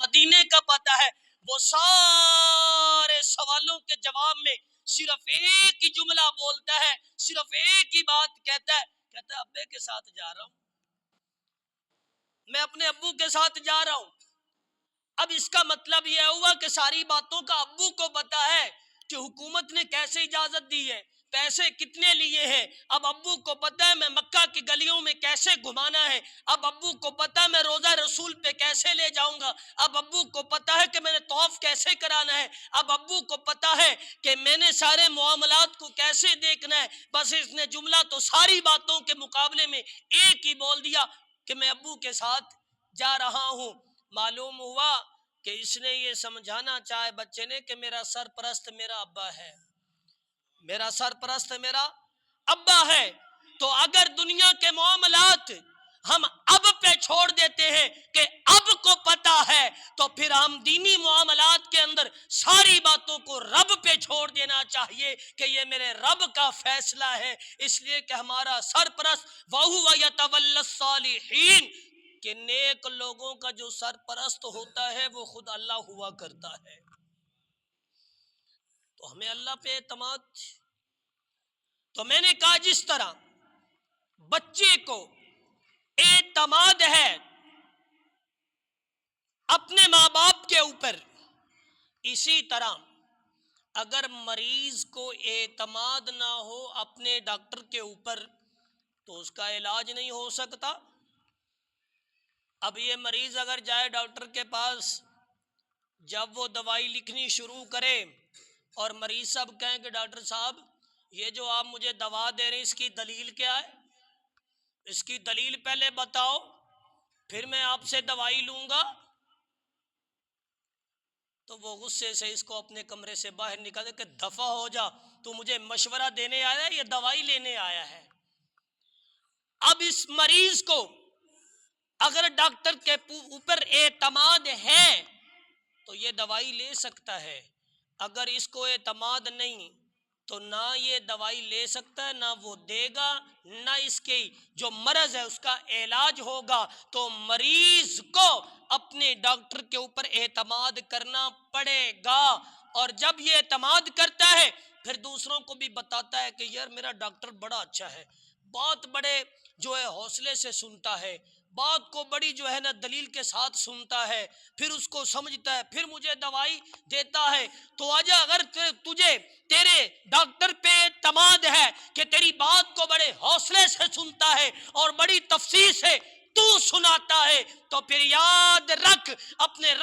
مدینے کا پتہ ہے، وہ سارے سوالوں کے جواب میں صرف ایک ہی جملہ بولتا ہے، صرف ایک ہی بات کہتا ہے ابے کے ساتھ جا رہا ہوں، میں اپنے ابو کے ساتھ جا رہا ہوں۔ اب اس کا مطلب یہ ہوا کہ ساری باتوں کا ابو کو پتا ہے کہ حکومت نے کیسے اجازت دی ہے، پیسے کتنے لیے ہیں۔ اب ابو کو پتا ہے میں مکہ کی گلیوں میں کیسے گھمانا ہے، اب ابو کو پتا ہے میں روضہ رسول پہ کیسے لے جاؤں گا، اب ابو کو پتا ہے کہ میں نے طواف کیسے کرانا ہے، اب ابو کو پتا ہے کہ میں نے سارے معاملات کو کیسے دیکھنا ہے۔ بس اس نے جملہ تو ساری باتوں کے مقابلے میں ایک ہی بول دیا کہ میں ابو کے ساتھ جا رہا ہوں۔ معلوم ہوا کہ اس نے یہ سمجھانا چاہے بچے نے کہ میرا سرپرست میرا ابا ہے، میرا سرپرست میرا ابا ہے۔ تو اگر دنیا کے معاملات ہم اب پہ چھوڑ دیتے ہیں کہ اب کو پتا ہے، تو پھر ہم دینی معاملات کے اندر ساری باتوں کو رب پہ چھوڑ دینا چاہیے کہ یہ میرے رب کا فیصلہ ہے، اس لیے کہ ہمارا سرپرست وَهُوَ يَتَوَلَّى الصَّالِحِينَ، کہ نیک لوگوں کا جو سرپرست ہوتا ہے وہ خود اللہ ہوا کرتا ہے۔ تو ہمیں اللہ پہ اعتماد، تو میں نے کہا جس طرح بچے کو اعتماد ہے اپنے ماں باپ کے اوپر، اسی طرح اگر مریض کو اعتماد نہ ہو اپنے ڈاکٹر کے اوپر تو اس کا علاج نہیں ہو سکتا۔ اب یہ مریض اگر جائے ڈاکٹر کے پاس، جب وہ دوائی لکھنی شروع کرے اور مریض صاحب کہیں کہ ڈاکٹر صاحب یہ جو آپ مجھے دوا دے رہے ہیں اس کی دلیل کیا ہے، اس کی دلیل پہلے بتاؤ پھر میں آپ سے دوائی لوں گا، تو وہ غصے سے اس کو اپنے کمرے سے باہر نکال دے کہ دفع ہو جا، تو مجھے مشورہ دینے آیا ہے یا دوائی لینے آیا ہے۔ اب اس مریض کو اگر ڈاکٹر کے اوپر اعتماد ہے تو یہ دوائی لے سکتا ہے، اگر اس کو اعتماد نہیں تو نہ یہ دوائی لے سکتا ہے، نہ وہ دے گا، نہ اس کی جو مرض ہے اس کا علاج ہوگا۔ تو مریض کو اپنے ڈاکٹر کے اوپر اعتماد کرنا پڑے گا، اور جب یہ اعتماد کرتا ہے پھر دوسروں کو بھی بتاتا ہے کہ یار میرا ڈاکٹر بڑا اچھا ہے، بات بڑے جو ہے حوصلے سے سنتا ہے، بات کو بڑی جو ہے نا دلیل کے ساتھ سنتا ہے، پھر اس کو سمجھتا ہے، پھر مجھے دوائی دیتا ہے۔ تو آجا اگر تجھے تیرے ڈاکٹر پہ اعتماد ہے کہ تیری بات کو بڑے حوصلے سے سنتا ہے اور بڑی تفصیل سے تو سناتا ہے، تو پھر یاد رکھ اپنے